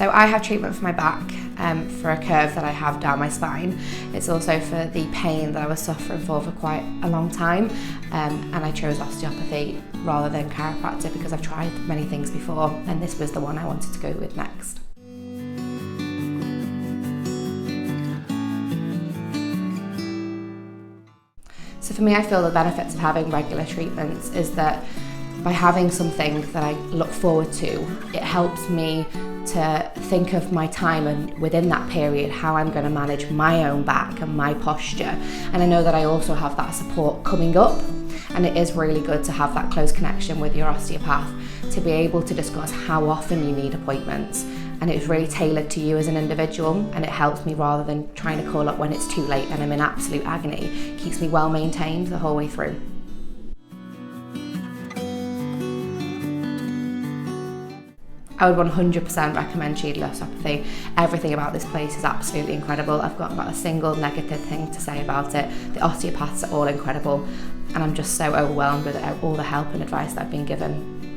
So I have treatment for my back, for a curve that I have down my spine. It's also for the pain that I was suffering for quite a long time, and I chose osteopathy rather than chiropractic because I've tried many things before, and this was the one I wanted to go with next. So for me, I feel the benefits of having regular treatments is that by having something that I look forward to, it helps me to think of my time and within that period how I'm going to manage my own back and my posture. And I know that I also have that support coming up, and it is really good to have that close connection with your osteopath to be able to discuss how often you need appointments. And it's really tailored to you as an individual, and it helps me rather than trying to call up when it's too late and I'm in absolute agony. It keeps me well maintained the whole way through. I would 100% recommend Cheadle Osteopathy. Everything about this place is absolutely incredible. I've got not a single negative thing to say about it. The osteopaths are all incredible, and I'm just so overwhelmed with all the help and advice that I've been given.